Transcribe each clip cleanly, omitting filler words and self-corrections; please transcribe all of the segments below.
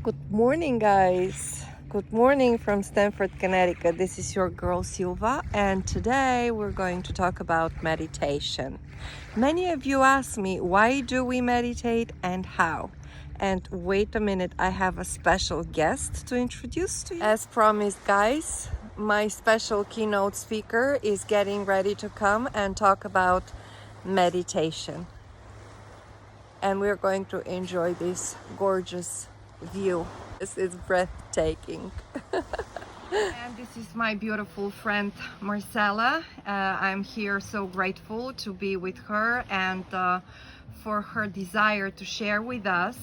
Good morning, guys. Good morning from Stamford, Connecticut. This is your girl Silva, and today we're going to talk about meditation. Many of you ask me, why do we meditate and how? And wait a minute, I have a special guest to introduce to you. As promised, guys, my special keynote speaker is getting ready to come and talk about meditation. And we're going to enjoy this gorgeous view. This is breathtaking. And this is my beautiful friend Marcela. I'm here so grateful to be with her and for her desire to share with us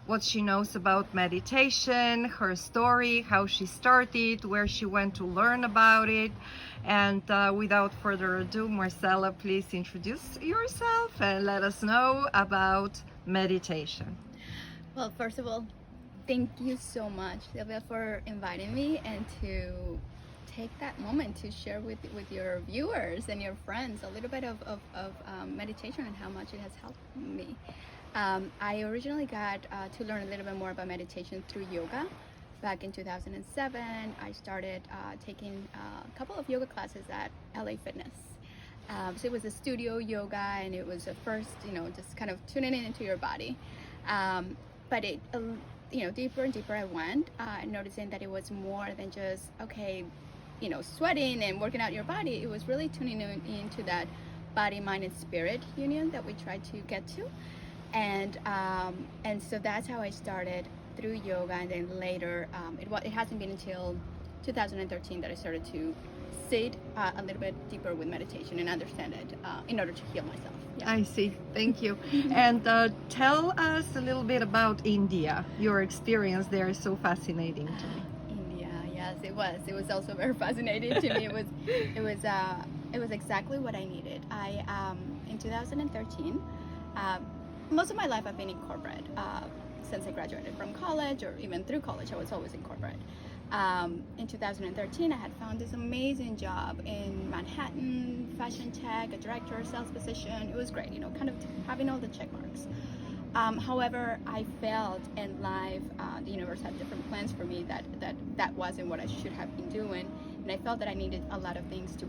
what she knows about meditation, her story, how she started, where she went to learn about it. And without further ado, Marcela, please introduce yourself and let us know about meditation. Well, first of all, thank you so much, Silvia, for inviting me and to take that moment to share with your viewers and your friends a little bit of meditation and how much it has helped me. I originally got to learn a little bit more about meditation through yoga. Back in 2007, I started taking a couple of yoga classes at LA Fitness. So it was a studio yoga, and it was a first, just kind of tuning into your body. But it, deeper and deeper I went, noticing that it was more than just, sweating and working out your body. It was really tuning into that body, mind, and spirit union that we try to get to. And so that's how I started through yoga. And then later, it hasn't been until 2013 that I started to sit a little bit deeper with meditation and understand it in order to heal myself. Yeah. I see. Thank you. And tell us a little bit about India. Your experience there is so fascinating to me. India, yes, it was. It was also very fascinating to me. It was exactly what I needed. In 2013, most of my life I've been in corporate. Since I graduated from college, or even through college, I was always in corporate. In 2013, I had found this amazing job in Manhattan, fashion tech, a director, sales position. It was great, kind of having all the check marks. However, I felt in life, the universe had different plans for me that wasn't what I should have been doing. And I felt that I needed a lot of things to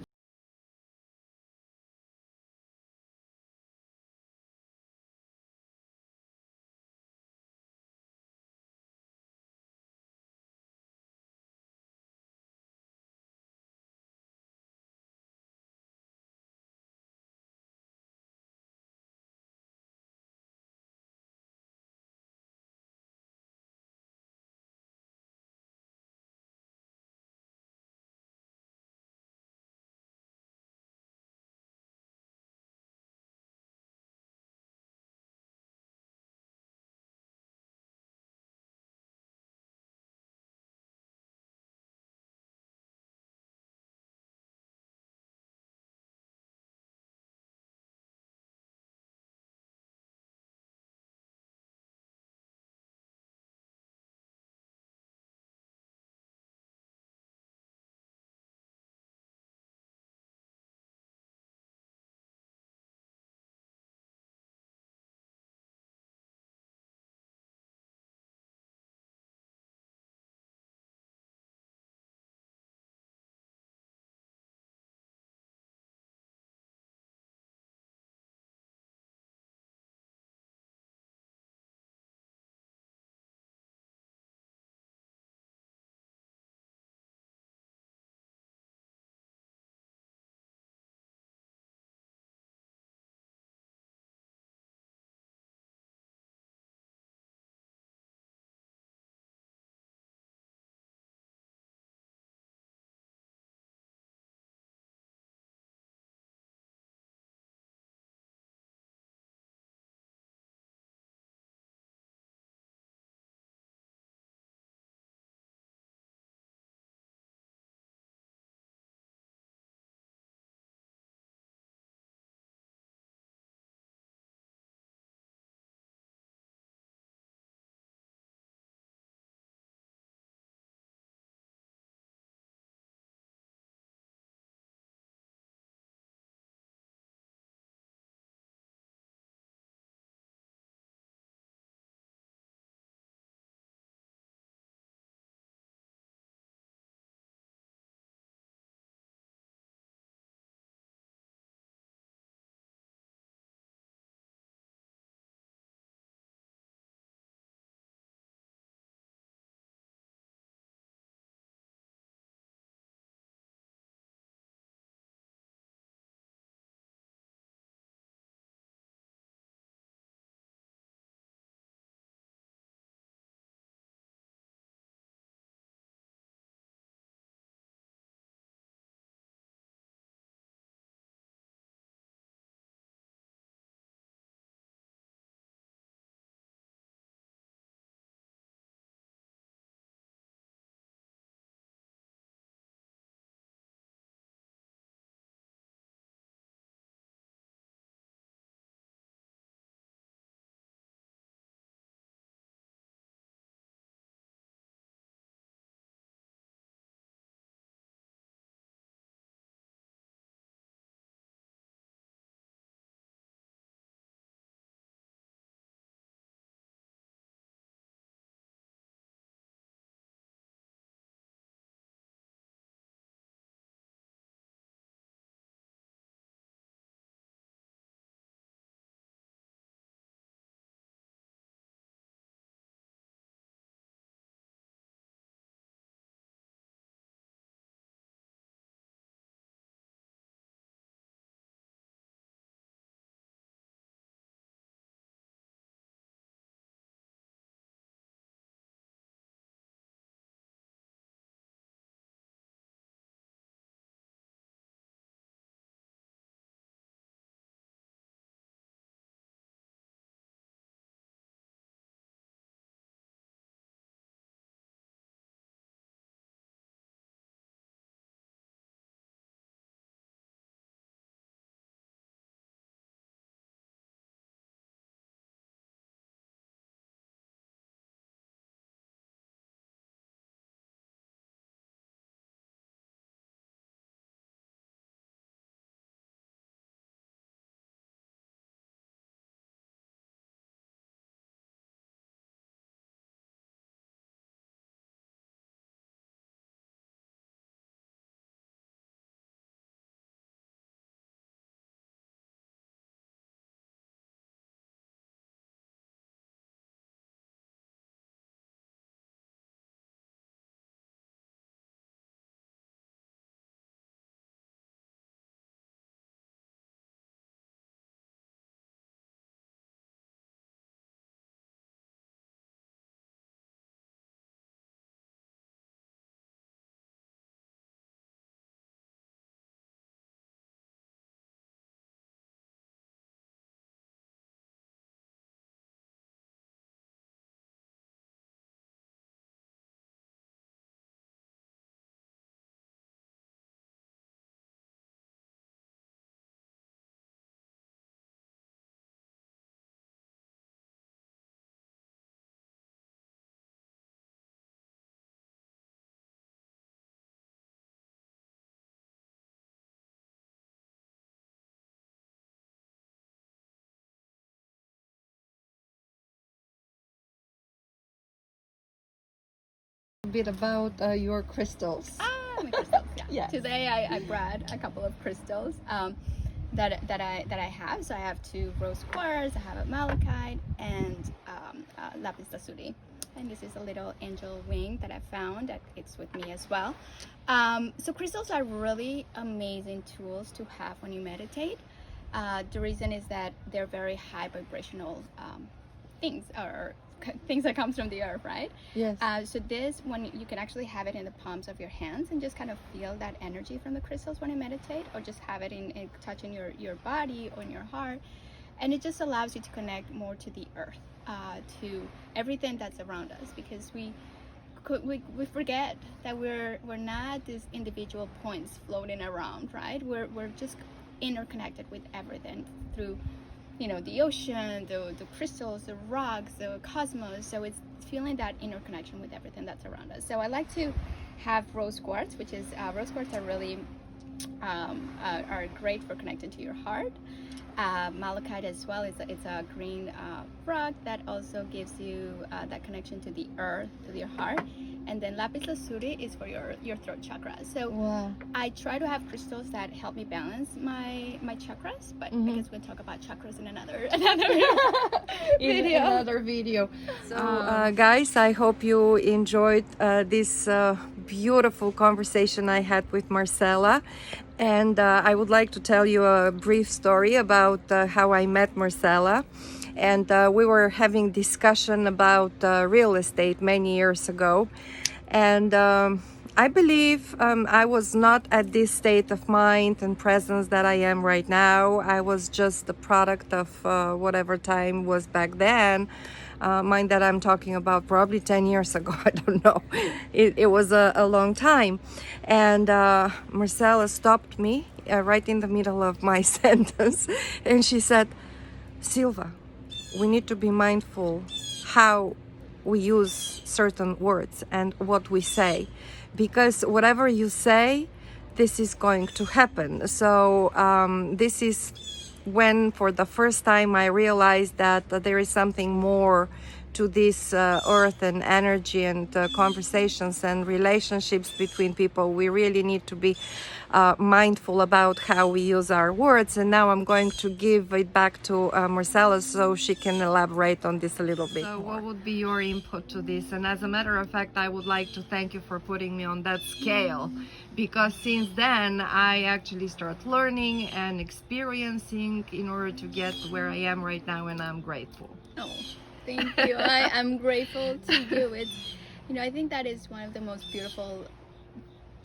bit about your crystals. My crystals, yeah. Yes. Today I brought a couple of crystals that I have. So I have 2 rose quartz, I have a malachite, and lapis lazuli. And this is a little angel wing that I found that it's with me as well. So crystals are really amazing tools to have when you meditate. The reason is that they're very high vibrational things, or things that comes from the earth, right? Yes. So this one, you can actually have it in the palms of your hands and just kind of feel that energy from the crystals when you meditate, or just have it in touching your body or in your heart, and it just allows you to connect more to the earth, to everything that's around us, because we forget that we're not these individual points floating around, right? We're just interconnected with everything through, you know, the ocean, the crystals, the rocks, the cosmos. So it's feeling that interconnection with everything that's around us. So I like to have rose quartz, which is rose quartz are really are great for connecting to your heart. Malachite as well, it's a green rock that also gives you that connection to the earth, to your heart. And then lapis lazuli is for your throat chakra. So Wow. I try to have crystals that help me balance my chakras, but I guess we'll talk about chakras in another video. Another video. So guys, I hope you enjoyed this beautiful conversation I had with Marcela. And I would like to tell you a brief story about how I met Marcela. And we were having discussion about real estate many years ago. And I believe I was not at this state of mind and presence that I am right now. I was just the product of whatever time was back then. Mind that I'm talking about probably 10 years ago. I don't know. It was a long time. And Marcela stopped me right in the middle of my sentence. And she said, Silva, we need to be mindful how we use certain words and what we say, because whatever you say, this is going to happen. So this is when for the first time I realized that there is something more to this earth and energy and conversations and relationships between people. We really need to be mindful about how we use our words. And now I'm going to give it back to Marcela so she can elaborate on this a little bit. So what would be your input to this? And as a matter of fact, I would like to thank you for putting me on that scale, because since then I actually start learning and experiencing in order to get where I am right now, and I'm grateful. Oh, thank you. I'm grateful to you. It's, you know, I think that is one of the most beautiful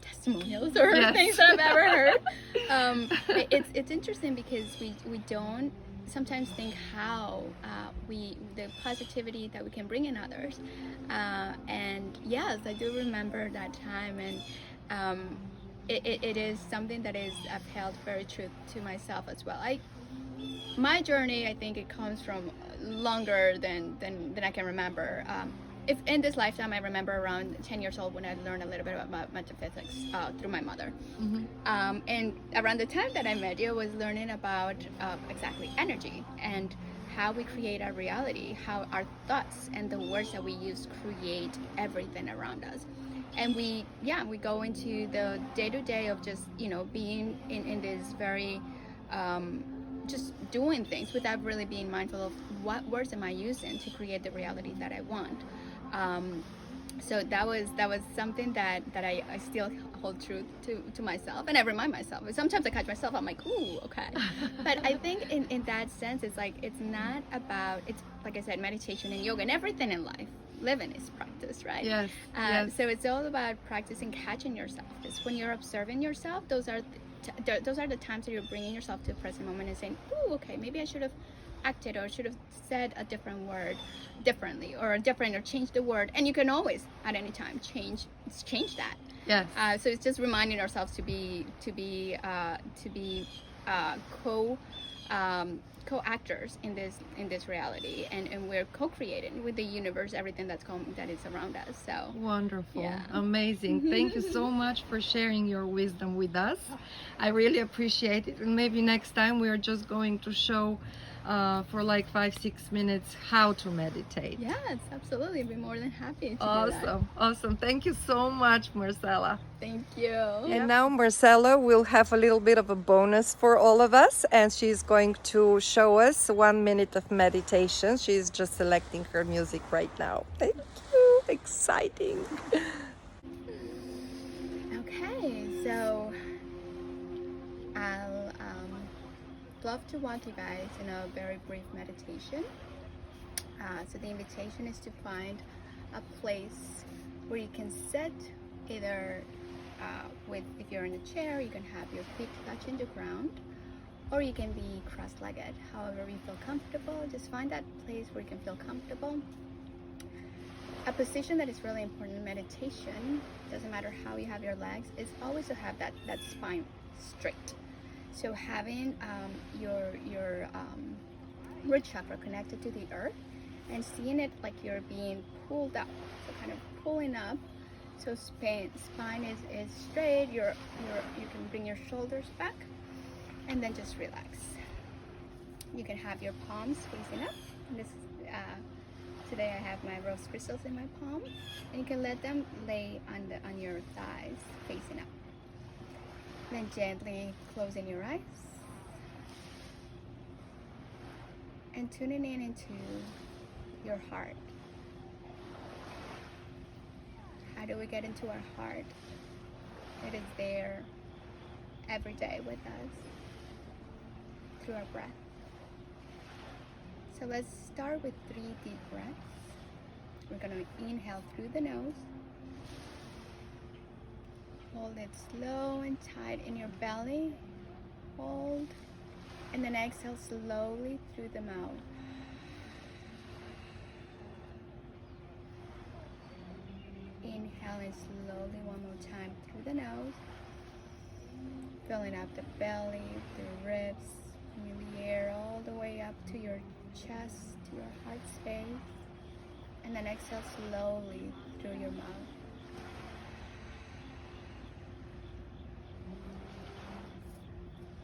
testimonials or things that I've ever heard. It's interesting because we don't sometimes think how the positivity that we can bring in others. And yes, I do remember that time, and it is something that I've held very true to myself as well. My journey, I think it comes from longer than I can remember. If in this lifetime, I remember around 10 years old when I learned a little bit about metaphysics through my mother. And around the time that I met you, I was learning about exactly energy and how we create our reality, how our thoughts and the words that we use create everything around us. And we go into the day-to-day of just, you know, being in this very just doing things without really being mindful of what words am I using to create the reality that I want. So that was something that I still hold true to myself, and I remind myself. Sometimes I catch myself, I'm like, ooh, okay. But I think in that sense, it's like, it's not about, it's like I said, meditation and yoga and everything in life. Living is practice, right? Yes. So it's all about practicing catching yourself. Because when you're observing yourself, those are the times that you're bringing yourself to the present moment and saying, ooh, okay, maybe I should have acted or should have said a different word differently, or change the word. And you can always at any time change that. Yes. So it's just reminding ourselves to be co-actors in this reality, and we're co-creating with the universe everything that is around us. So wonderful. Yeah. Amazing. Thank you so much for sharing your wisdom with us. I really appreciate it, and maybe next time we are just going to show for like 5-6 minutes how to meditate. Yes, absolutely. I'd be more than happy to do that. Awesome, awesome. Thank you so much, Marcela. Thank you. And now Marcela will have a little bit of a bonus for all of us, and she's going to show us 1 minute of meditation. She's just selecting her music right now. Thank you. Exciting. Okay, so I'll love to walk you guys in a very brief meditation. So the invitation is to find a place where you can sit, either if you're in a chair, you can have your feet touching the ground, or you can be cross-legged, however you feel comfortable. Just find that place where you can feel comfortable. A position that is really important in meditation, doesn't matter how you have your legs, is always to have that spine straight. So having your root chakra connected to the earth and seeing it like you're being pulled up, so kind of pulling up. So spine is straight. You can bring your shoulders back, and then just relax. You can have your palms facing up. And this today I have my rose crystals in my palm, and you can let them lay on your thighs facing up. Then gently closing your eyes and tuning in into your heart. How do we get into our heart? It is there every day with us through our breath. So let's start with 3 deep breaths. We're going to inhale through the nose. Hold it slow and tight in your belly. Hold. And then exhale slowly through the mouth. Inhaling slowly one more time through the nose. Filling up the belly, the ribs, moving the air all the way up to your chest, to your heart space. And then exhale slowly through your mouth.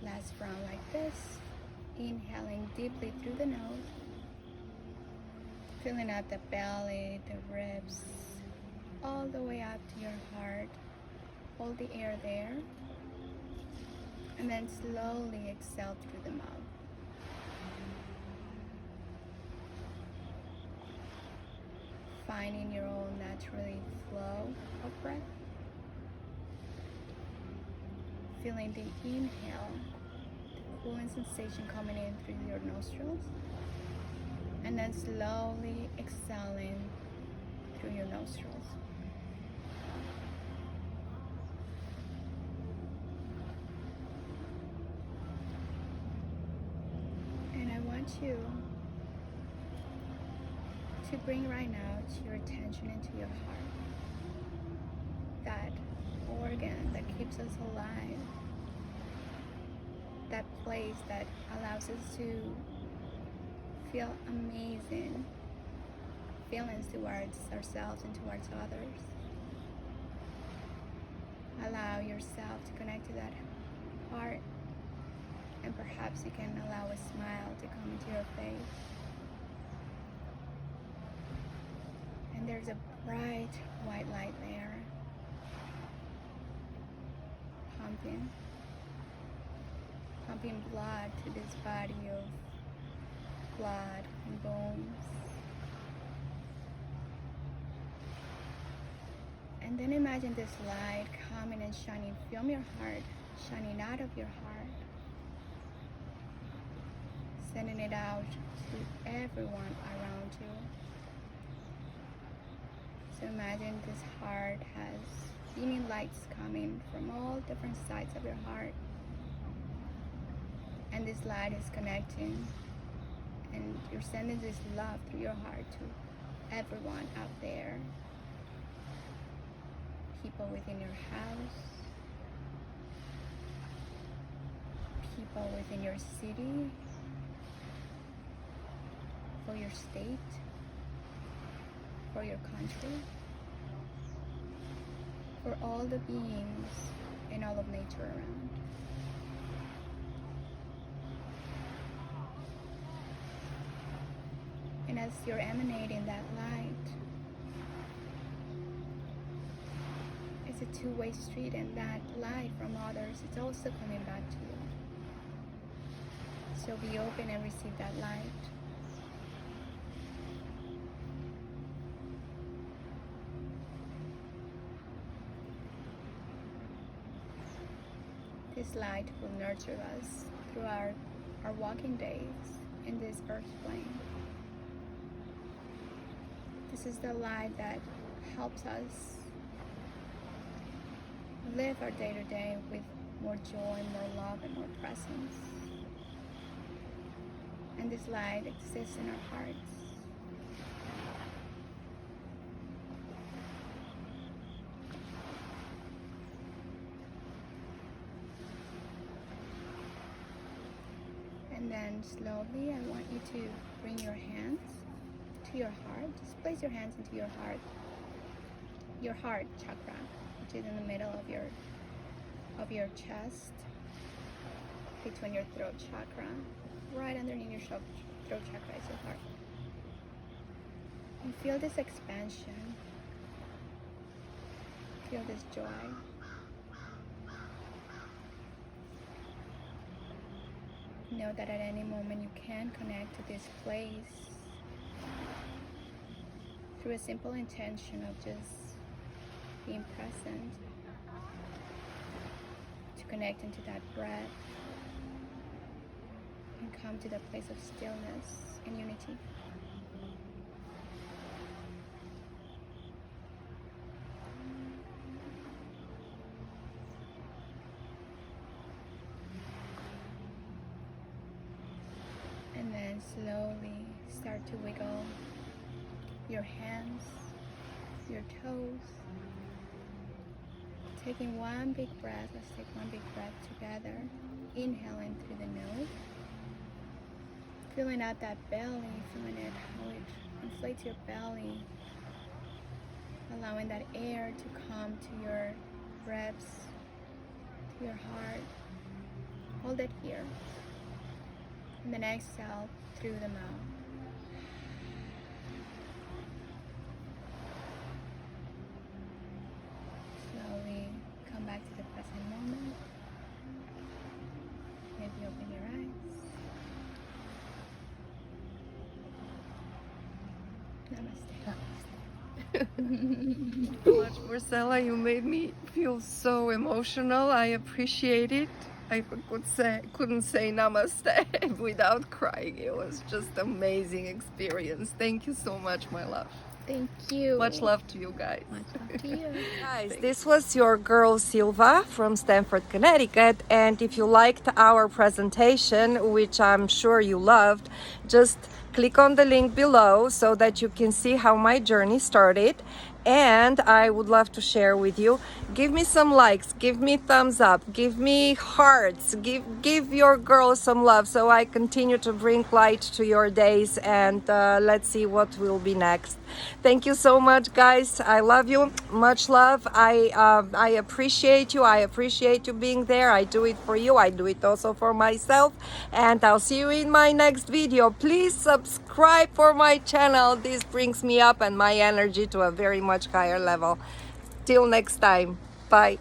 Last round like this. Inhaling deeply through the nose. Filling up the belly, the ribs, all the way up to your heart. Hold the air there. And then slowly exhale through the mouth. Finding your own naturally flow of breath. Feeling the inhale, the cooling sensation coming in through your nostrils, and then slowly exhaling through your nostrils. And I want you to bring right now your attention into your heart, that organ that keeps us alive, that place that allows us to feel amazing feelings towards ourselves and towards others. Allow yourself to connect to that heart, and perhaps you can allow a smile to come into your face. And there's a bright white light there, pumping blood to this body of blood and bones. And then imagine this light coming and shining from your heart, shining out of your heart, sending it out to everyone around you. So imagine this heart has beaming lights coming from all different sides of your heart. And this light is connecting, and you're sending this love through your heart to everyone out there. People within your house, people within your city, for your state, for your country, for all the beings in all of nature around. as you're emanating that light, it's a two-way street, and that light from others is also coming back to you. So be open and receive that light. This light will nurture us through our walking days in this earth plane. This is the light that helps us live our day-to-day with more joy, more love, and more presence. And this light exists in our hearts. And then slowly, I want you to bring your hands to your heart. Just place your hands into your heart chakra, which is in the middle of your chest, between your throat chakra, right underneath your throat chakra is your heart. And feel this expansion. Feel this joy. Know that at any moment you can connect to this place through a simple intention of just being present, to connect into that breath and come to the place of stillness and unity. And then slowly start to wiggle your hands, your toes. Taking one big breath. Let's take one big breath together. Inhaling through the nose. Feeling out that belly, feeling it, how it inflates your belly. Allowing that air to come to your ribs, to your heart. Hold it here. And then exhale through the mouth. Slowly come back to the present moment. Maybe open your eyes. Namaste. Marcela, you made me feel so emotional. I appreciate it. I couldn't say namaste without crying. It was just amazing experience. Thank you so much, my love. Thank you. Much love to you guys. Much love to you. Guys, this was your girl Silva from Stamford, Connecticut. And if you liked our presentation, which I'm sure you loved, just click on the link below so that you can see how my journey started. And I would love to share with you. Give me some likes, give me thumbs up, give me hearts, give your girl some love so I continue to bring light to your days, and let's see what will be next. Thank you so much, guys. I love you. Much love. I appreciate you. I appreciate you being there. I do it for you. I do it also for myself. And I'll see you in my next video. Please subscribe for my channel. This brings me up and my energy to a very much higher level. Till next time. Bye.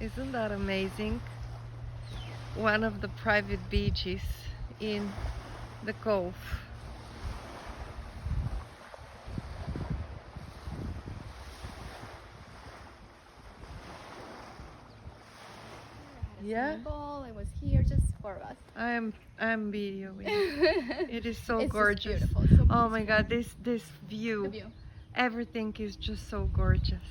Isn't that amazing? One of the private beaches in the cove. Yeah, Ball. I was here just for us. I'm videoing. It is so It's gorgeous. just beautiful. So Oh my peaceful. God, this The view. view. Everything is just so gorgeous.